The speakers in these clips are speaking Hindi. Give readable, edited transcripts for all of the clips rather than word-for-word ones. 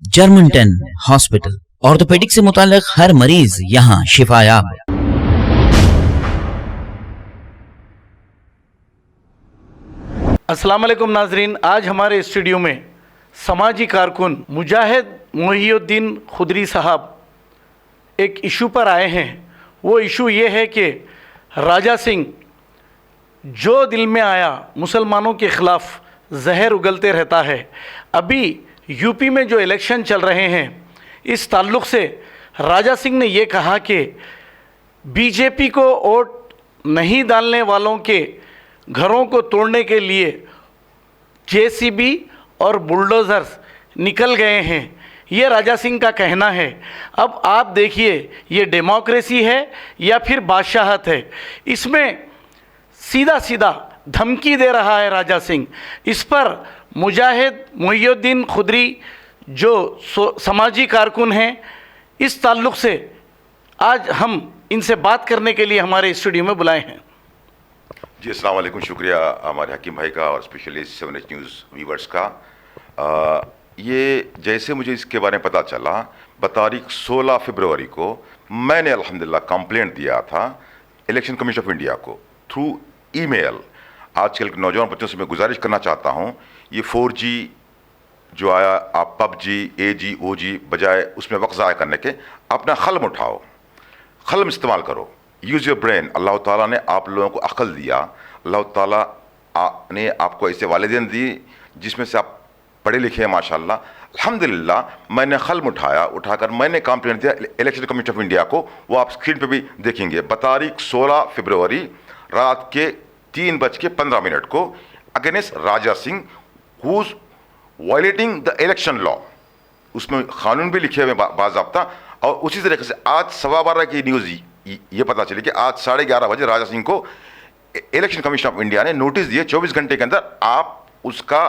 जर्मन 10 हॉस्पिटल, ऑर्थोपेडिक से मुताल्लिक हर मरीज यहाँ शिफायाब। अस्सलाम वालेकुम नाजरीन, आज हमारे स्टूडियो में समाजी कारकुन मुजाहिद मोहिउद्दीन खुदरी साहब एक इशू पर आए हैं। वो इशू ये है कि राजा सिंह जो दिल में आया मुसलमानों के ख़िलाफ़ जहर उगलते रहता है। अभी यूपी में जो इलेक्शन चल रहे हैं, इस ताल्लुक़ से राजा सिंह ने ये कहा कि बीजेपी को वोट नहीं डालने वालों के घरों को तोड़ने के लिए जेसीबी और बुलडोज़र्स निकल गए हैं। ये राजा सिंह का कहना है। अब आप देखिए, ये डेमोक्रेसी है या फिर बादशाहत है? इसमें सीधा सीधा धमकी दे रहा है राजा सिंह। इस पर मुजाहिद मोहिउद्दीन खुदरी जो समाजी कारकुन हैं, इस ताल्लुक़ से आज हम इनसे बात करने के लिए हमारे स्टूडियो में बुलाए हैं। जी अस्सलाम वालेकुम, शुक्रिया हमारे हकीम भाई का और स्पेशली 7 न्यूज़ व्यूवर्स का। ये जैसे मुझे इसके बारे में पता चला, बतारीख 16 फरवरी को मैंने अल्हम्दुलिल्लाह कंप्लेंट दिया था इलेक्शन कमीशन ऑफ इंडिया को थ्रू ईमेल। आजकल के नौजवान बच्चों से मैं गुजारिश करना चाहता हूँ, ये 4G जो आया, आप PUBG, AG, OG बजाय उसमें वक्त ज़ाया करने के अपना ख़लम उठाओ, ख़लम इस्तेमाल करो, यूज़ योर ब्रेन। अल्लाह ताला ने आप लोगों को अक़ल दिया, अल्लाह ताला ने आपको ऐसे वालिदैन दिए जिसमें से आप पढ़े लिखे हैं माशाल्लाह। अल्हम्दुलिल्लाह मैंने ख़लम उठाकर मैंने कंप्लेंट दिया इलेक्शन कमीशन ऑफ इंडिया को। वो आप स्क्रीन पे भी देखेंगे। बतारीख 16 फरवरी रात के 3:15 को against Raja Singh who is violating the election law. उसमें क़ानून भी लिखे हुए बाज़ाब्ता। और उसी तरीके से आज 12:15 की न्यूज़ ये पता चली कि आज 11:30 बजे राजा सिंह को इलेक्शन कमीशन ऑफ इंडिया ने नोटिस दिए 24 घंटे के अंदर आप उसका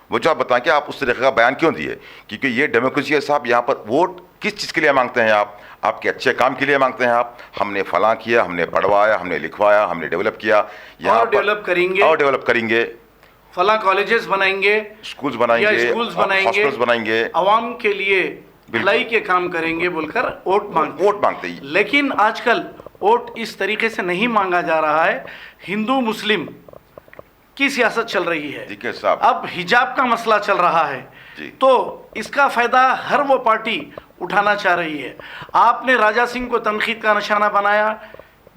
वजह बताएं कि आप उस तरीके का बयान क्यों दिए। क्योंकि ये डेमोक्रेसी है साहब। यहाँ पर वोट किस चीज़ के लिए मांगते हैं आप? आपके अच्छे काम के लिए मांगते हैं आप। हमने फलां किया, हमने पढ़वाया, हमने लिखवाया, हमने डेवलप किया, यहाँ और डेवलप करेंगे, फलां कॉलेजेस बनाएंगे, स्कूल्स बनाएंगे, हॉस्पिटल्स बनाएंगे, आवाम के लिए भलाई के काम करेंगे बोलकर वोट मांगते हैं। लेकिन आजकल वोट इस तरीके से नहीं मांगा जा रहा है। हिंदू मुस्लिम की सियासत चल रही है। अब हिजाब का मसला चल रहा है, तो इसका फ़ायदा हर वो पार्टी उठाना चाह रही है। आपने राजा सिंह को तनकीद का निशाना बनाया,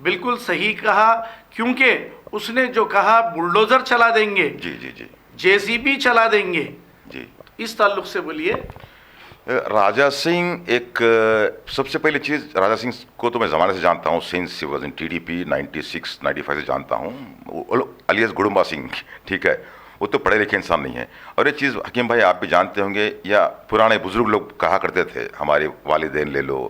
बिल्कुल सही कहा, क्योंकि उसने जो कहा बुलडोज़र चला देंगे, जेसीबी चला देंगे, इस ताल्लुक़ से बोलिए। राजा सिंह एक सबसे पहली चीज़, राजा सिंह को तो मैं ज़माने से जानता हूँ, since he was in TDP 96-95 से जानता हूँ, अलियास गुडुम्बा सिंह, ठीक है। वो तो पढ़े लिखे इंसान नहीं है। और एक चीज़ हकीम भाई आप भी जानते होंगे, या पुराने बुज़ुर्ग लोग कहा करते थे, हमारे वालिदैन ले लो,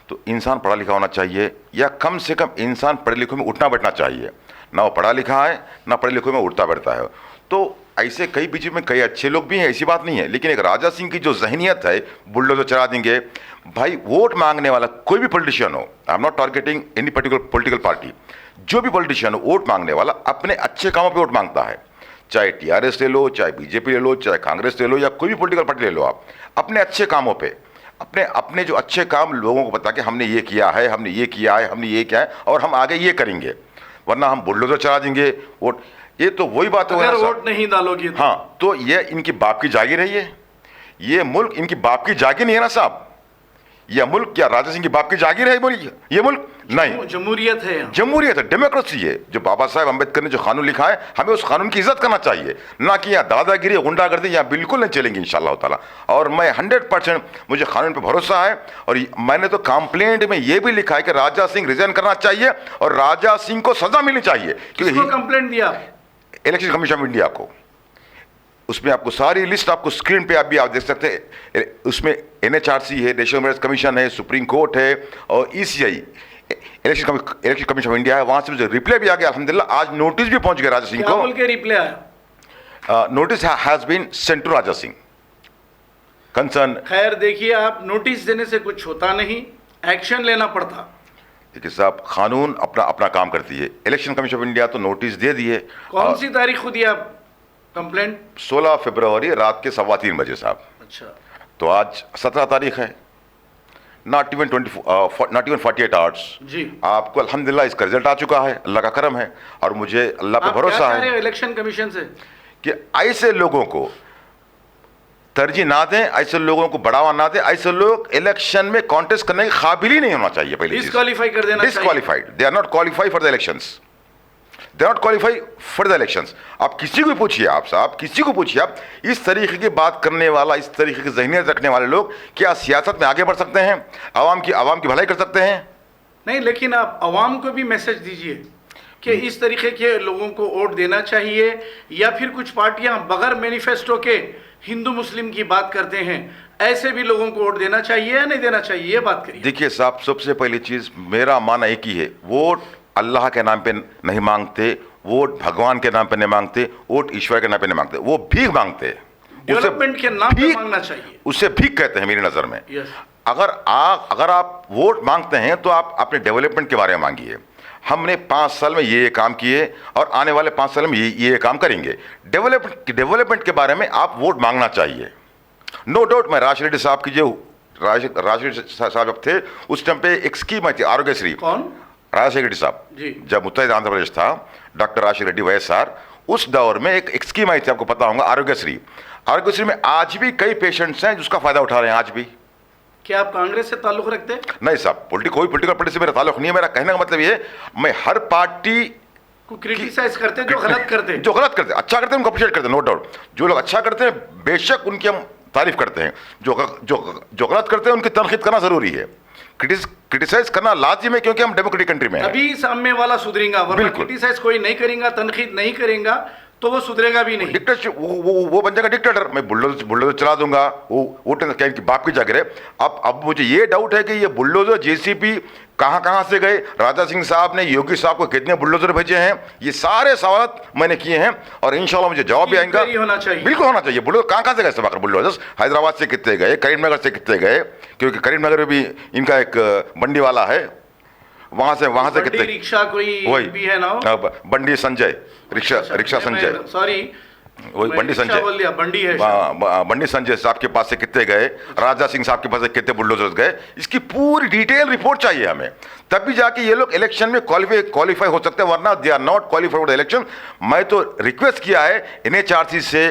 तो इंसान पढ़ा लिखा होना चाहिए, या कम से कम इंसान पढ़े लिखे में उठना बैठना चाहिए। ना वो पढ़ा लिखा है, ना पढ़े लिखे में उठता बैठता है। तो ऐसे कई बीच में कई अच्छे लोग भी हैं, ऐसी बात नहीं है। लेकिन एक राजा सिंह की जो जहनीत है, बुलडोज़र चला देंगे। भाई वोट मांगने वाला कोई भी पॉलिटिशियन हो, I am not targeting any particular political party, जो भी पॉलिटिशियन हो, वोट मांगने वाला अपने अच्छे कामों पे वोट मांगता है। चाहे TRS ले लो, चाहे BJP ले लो, चाहे कांग्रेस ले लो, या कोई भी पॉलिटिकल पार्टी ले लो, आप अपने अच्छे कामों पे अपने जो अच्छे काम लोगों को बता के हमने ये किया है, हमने ये किया है, हमने ये किया है और हम आगे ये करेंगे, वरना हम बुलडोज़र चला देंगे वोट। ये तो वही बात है, अगर वोट नहीं डालोगे तो। हाँ, तो ये इनकी बाप की जागीर है। ये मुल्क इनकी बाप की जागीर नहीं है ना साहब। यह मुल्क क्या राजा सिंह की बाप की जागीर है? ये मुल्क नहीं, जमहूरियत है, जमहूरियत है, डेमोक्रेसी है। जो बाबा साहब अम्बेडकर ने जो कानून लिखा है, हमें उस कानून की इज्जत करना चाहिए, ना कि यहाँ दादागिरी गुंडागर्दी यहाँ बिल्कुल नहीं चलेंगी इंशाअल्लाह ताला। और मैं 100% मुझे कानून पर भरोसा है। और मैंने तो कंप्लेंट में ये भी लिखा है कि राजा सिंह रिजाइन करना चाहिए और राजा सिंह को सजा मिलनी चाहिए। क्योंकि कंप्लेंट दिया इलेक्शन कमीशन ऑफ इंडिया को। उसमें आपको सारी लिस्ट आपको स्क्रीन पे आप देख सकते हैं। उसमें NHRC है, नेशनल मेरिट कमीशन है, सुप्रीम कोर्ट है और ECI election commission of India है। वहां से मुझे रिप्लाई भी आ गया अल्हम्दुलिल्लाह। आज नोटिस भी पहुंच गया राजा सिंह को। बोल के रिप्लाई आया? Notice has been sent to Raja Singh concern. खैर देखिए, आप नोटिस देने से कुछ होता नहीं, एक्शन लेना पड़ता। देखिए साहब, कानून अपना काम करती है। इलेक्शन कमीशन ऑफ इंडिया तो नोटिस दे दिए। कौन सी तारीख को दिया कंप्लेंट? 16 फरवरी रात के 3:15 बजे साहब। अच्छा। तो आज 17 तारीख है, नॉट इवन 48 आवर्स जी आपको अल्हम्दुलिल्लाह इसका रिजल्ट आ चुका है, अल्लाह का करम है। और मुझे अल्लाह पे आप क्या भरोसा चाह रहे है हो इलेक्शन कमीशन से? कि ऐसे लोगों को तरजीह ना दें, ऐसे लोगों को बढ़ावा ना दें, ऐसे लोग इलेक्शन में कॉन्टेस्ट करने के काबिल ही नहीं होना चाहिए। पहले डिस्क्वालीफाई कर देना चाहिए। Disqualified, they are not qualified for the elections, they are not qualified for the elections. आप किसी को पूछिए, आप साहब किसी को पूछिए, आप इस तरीके की बात करने वाला, इस तरीके की ज़हनियत रखने वाले लोग क्या सियासत में आगे बढ़ सकते हैं? आवाम की भलाई कर सकते हैं? नहीं, लेकिन आप आवाम को भी मैसेज दीजिए कि इस तरीके के लोगों को वोट देना चाहिए, या फिर कुछ पार्टियां बगैर मैनिफेस्टो के हिंदू मुस्लिम की बात करते हैं, ऐसे भी लोगों को वोट देना चाहिए या नहीं देना चाहिए, ये बात करिए। देखिए साहब, सबसे पहली चीज़ मेरा मानना एक ही है, वोट अल्लाह के नाम पे नहीं मांगते, वोट भगवान के नाम पे नहीं मांगते, वोट ईश्वर के नाम पे नहीं मांगते, वो भीख मांगते हैं। डेवलपमेंट के नाम पे मांगना चाहिए, उसे भीख कहते हैं मेरी नज़र में। यस। अगर आप वोट मांगते हैं तो आप अपने डेवलपमेंट के बारे में मांगिए। हमने 5 साल में ये काम किए और आने वाले 5 साल में ये काम करेंगे। डेवलपमेंट के बारे में आप वोट मांगना चाहिए। नो डाउट, मैं राज रेड्डी साहब की जो राज रेड्डी साहब जब थे उस टाइम पे एक स्कीम आई थी, आरोग्यश्री। कौन? राजशेखर रेड्डी साहब जी। जब मुत्तहिदा आंध्र प्रदेश था, डॉक्टर राजशेखर रेड्डी वैएसआर, उस दौर में एक स्कीम आई थी, आपको पता होगा, आरोग्यश्री। आरोग्यश्री में आज भी कई पेशेंट्स हैं जिसका फायदा उठा रहे हैं आज भी। क्या आप कांग्रेस से ताल्लुक रखते हैं? नहीं साहब, कोई पॉलिटिकल पार्टी से मेरा ताल्लुक नहीं है। मेरा कहने का मतलब ये है, मैं हर पार्टी को क्रिटिसाइज करते हैं, जो गलत करते हैं, जो गलत करते हैं, अच्छा करते हैं उनको अप्रिशिएट करते हैं, नो डाउट। जो लोग अच्छा करते हैं बेशक उनकी हम तारीफ करते हैं, जो गलत करते हैं उनकी तनकीद करना जरूरी है, क्रिटिसाइज करना लाजिम है, क्योंकि हम डेमोक्रेटिक कंट्री में हैं। अभी सामने वाला सुधरेगा, वरना क्रिटिसाइज कोई नहीं करेगा, तनकीद नहीं करेगा तो वो सुधरेगा भी नहीं। डिक्टेटरशिप, वो बन जाएगा डिक्टेटर। मैं बुलडोजर चला दूंगा, वो क्या इनकी बाप की जाकर है। अब मुझे ये डाउट है कि ये बुलडोजर जेसीबी कहाँ से गए, राजा सिंह साहब ने योगी साहब को कितने बुलडोजर भेजे हैं, ये सारे सवाल मैंने किए हैं और इंशाल्लाह मुझे जवाब भी आएगा। होना चाहिए, बिल्कुल होना चाहिए। बुलडोजर कहाँ से गए सब आकर बुलडोजर्स? हैदराबाद से कितने गए, करीमनगर से कितने गए, क्योंकि करीमनगर में भी इनका एक बंडी वाला है, वहां से कितने रिक्शा कोई भी है ना, बंडी संजय, रिक्शा संजय, सॉरी वही बंडी संजय बोल दिया, बंडी है, बंडी संजय साहब के पास से कितने गए, राजा सिंह साहब के पास से कितने बुलडोजर्स गए, इसकी पूरी डिटेल रिपोर्ट चाहिए हमें, तब भी जाके ये लोग इलेक्शन में क्वालिफाई हो सकते हैं, वरना they are not qualified for the election. मैं तो रिक्वेस्ट किया है NHRC से,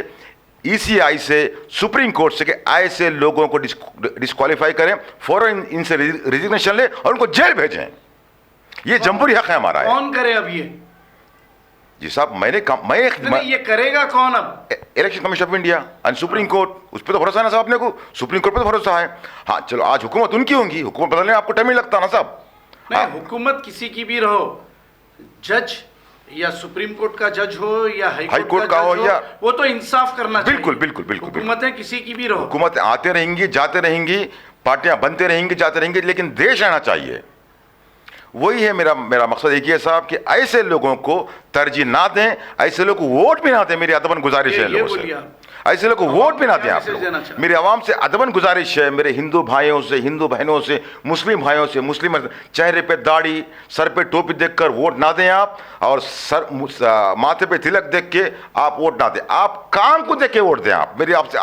ECI से, सुप्रीम कोर्ट से कि ऐसे लोगों को डिस्क्वालीफाई करें, फौरन इनसे रिजिग्नेशन ले और उनको जेल भेजें। ये जमहूरी हक है हमारा। कौन करे अब ये? जी साहब, मैं ये करेगा कौन अब? Election commission of India and supreme court, उस पर तो भरोसा है ना साहब अपने को, सुप्रीम कोर्ट पर तो भरोसा है। हाँ चलो, आज हुकूमत उनकी होंगी, हुकूमत बदलने आपको टाइम ही लगता ना साहब। नहीं, हुकूमत किसी की भी रहो, जज या सुप्रीम कोर्ट का जज हो या हाई कोर्ट का हो, या वो तो इंसाफ करना चाहिए। बिल्कुल हुकूमतें किसी की भी रहो, हुकूमत आते रहेंगी जाते रहेंगी, पार्टियां बनते रहेंगी जाते रहेंगी, लेकिन देश रहना चाहिए। वही है मेरा मकसद एक ही है साहब कि ऐसे लोगों को तरजीह ना दें, ऐसे लोगों को वोट भी ना दें। मेरी अदबन गुजारिश है लोगों से, ऐसे लोगों को वोट भी ना दें आप लोग। मेरी आवाम से अदबन गुजारिश है, मेरे हिंदू भाइयों से, हिंदू बहनों से, मुस्लिम भाइयों से, मुस्लिम चेहरे पे दाढ़ी, सर पे टोपी देखकर वोट ना दें आप, और माथे पे तिलक देख के आप वोट ना दें, आप काम को देख के वोट दें आप। मेरी आपसे,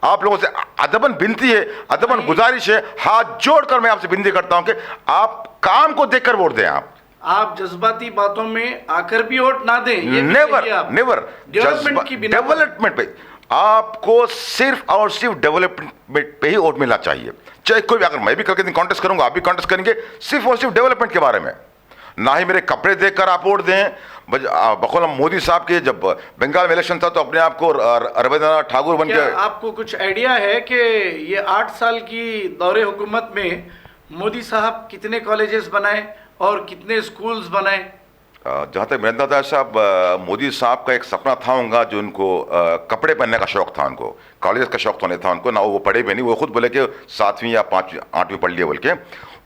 आप लोगों से अदबन विनती है, अदबन गुजारिश है, हाथ जोड़कर मैं आपसे विनती करता हूं कि आप काम को देखकर वोट दें। आप जज्बाती बातों में आकर भी वोट ना दें। नेवर डेवलपमेंट पे आपको सिर्फ और सिर्फ डेवलपमेंट पे ही वोट मिलना चाहिए। चाहे कोई भी, अगर मैं भी करके कॉन्टेस्ट करूंगा, आप भी कॉन्टेस्ट करेंगे, सिर्फ और सिर्फ डेवलपमेंट के बारे में, ना ही मेरे कपड़े देखकर आप वोट दें। बकौल मोदी साहब के जब बंगाल में इलेक्शन था तो अपने आप को रविंद्रनाथ ठाकुर बन गए। आपको कुछ आइडिया है कि ये 8 साल की दौरे हुकूमत में मोदी साहब कितने कॉलेजेस बनाए और कितने स्कूल्स बनाए? जहाँ तक मेरा अंदाजा साहब, मोदी साहब का एक सपना था उनका, जो उनको कपड़े पहनने का शौक था, उनको कॉलेज का शौक तो नहीं था उनको, ना वो पढ़े भी नहीं, वो खुद बोले कि 7वीं या 5वीं 8वीं पढ़ लिया बोल के।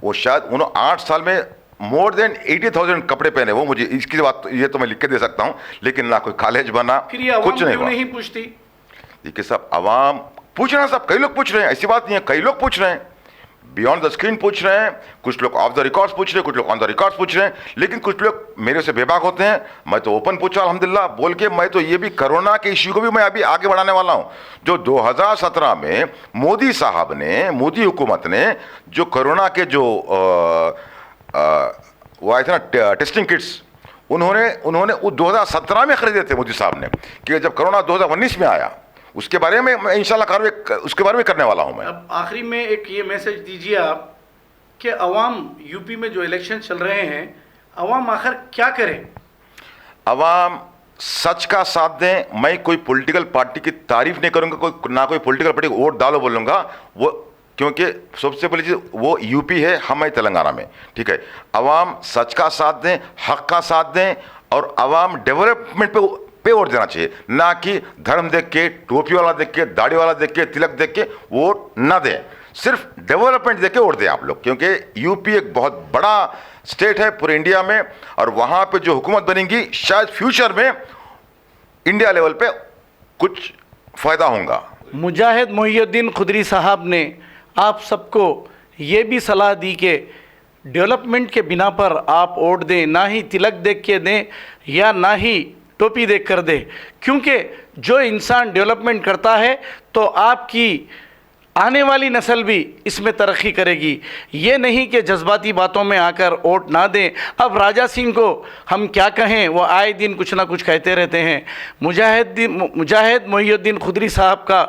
वो शायद उन्होंने 8 साल में मोर देन 80,000 कपड़े पहने। वो मुझे इसकी बात ये तो मैं लिख के दे सकता हूँ, लेकिन ना कोई कॉलेज बना, कुछ नहीं पूछती। देखिए साहब, आवाम पूछ रहे हैं साहब, कई लोग पूछ रहे हैं, ऐसी बात नहीं है, कई लोग पूछ रहे हैं। बियॉन्ड द स्क्रीन पूछ रहे हैं, कुछ लोग ऑफ द रिकॉर्ड्स पूछ रहे हैं, कुछ लोग ऑन द रिकॉर्ड्स पूछ रहे हैं, लेकिन कुछ लोग मेरे से बेबाक होते हैं। मैं तो ओपन पूछा अल्हम्दुलिल्लाह बोल के। मैं तो ये भी कोरोना के इश्यू को भी मैं अभी आगे बढ़ाने वाला हूँ। जो 2017 में मोदी साहब ने, मोदी हुकूमत ने जो कोरोना के जो वो आए थे ना टेस्टिंग किट्स, उन्होंने वो 2017 में खरीदे थे मोदी साहब ने, कि जब कोरोना 2019 में आया उसके बारे में मैं इंशाल्लाह कार्रवाई उसके बारे में करने वाला हूं मैं। अब आखिरी में एक ये मैसेज दीजिए आप कि अवाम यूपी में जो इलेक्शन चल रहे हैं, अवाम आखिर क्या करे? अवाम सच का साथ दें। मैं कोई पॉलिटिकल पार्टी की तारीफ नहीं करूंगा, कोई पॉलिटिकल पार्टी को वोट डालो बोलूंगा, वो क्योंकि सबसे पहली चीज़ वो यूपी है, हम हैं तेलंगाना में, ठीक है। अवाम सच का साथ दें, हक का साथ दें, और अवाम डेवलपमेंट पे वोट देना चाहिए, ना कि धर्म देख के, टोपी वाला देख के, दाढ़ी वाला देख के, तिलक देख के वोट ना दें। सिर्फ डेवलपमेंट देख के वोट दें आप लोग, क्योंकि यूपी एक बहुत बड़ा स्टेट है पूरे इंडिया में, और वहाँ पे जो हुकूमत बनेगी शायद फ्यूचर में इंडिया लेवल पे कुछ फ़ायदा होगा। मुजाहिद मोहिउद्दीन खुदरी साहब ने आप सबको ये भी सलाह दी कि डेवलपमेंट के बिना पर आप वोट दें, ना ही तिलक देख के दें या ना ही टोपी देख कर दे, क्योंकि जो इंसान डेवलपमेंट करता है तो आपकी आने वाली नस्ल भी इसमें तरक्की करेगी। ये नहीं कि जज्बाती बातों में आकर वोट ना दें। अब राजा सिंह को हम क्या कहें, वो आए दिन कुछ ना कुछ कहते रहते हैं। मुजाहिद मोहिउद्दीन खुदरी साहब का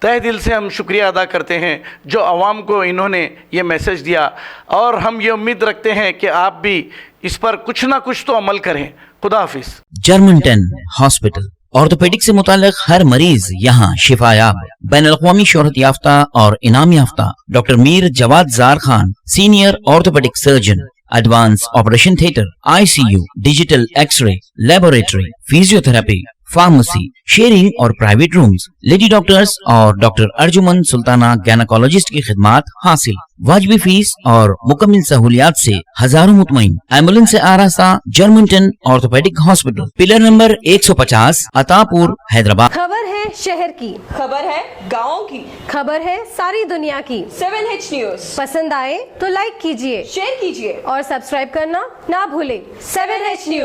तहे दिल से हम शुक्रिया अदा करते हैं जो आवाम को इन्होंने ये मैसेज दिया, और हम ये उम्मीद रखते हैं कि आप भी इस पर कुछ ना कुछ तो अमल करें। खुदा हाफिज। जर्मनटन हॉस्पिटल, ऑर्थोपेडिक से मुताल्लिक हर मरीज यहाँ शिफायाब। बैनुल-अक़वामी शोहरत याफ्ता और इनाम याफ्ता doctor Mir Jawad Zar Khan, senior orthopaedic surgeon, advance operation theatre, ICU, digital X ray, laboratory, physiotherapy, pharmacy, sharing और प्राइवेट रूम्स, लेडी डॉक्टर्स और डॉक्टर अर्जुमन सुल्ताना गैनकोलॉजिस्ट की खिदमात हासिल। वाजिबी फीस और मुकम्मल सहूलियात से हजारों मुतमईन। एम्बुलेंस से आरास्ता Germanton orthopaedic hospital, pillar number 150, Attapur, Hyderabad. खबर है शहर की, खबर है गाँव की, खबर है सारी दुनिया की। 7H न्यूज पसंद आए तो लाइक कीजिए, शेयर कीजिए और सब्सक्राइब करना ना भूले। 7H news.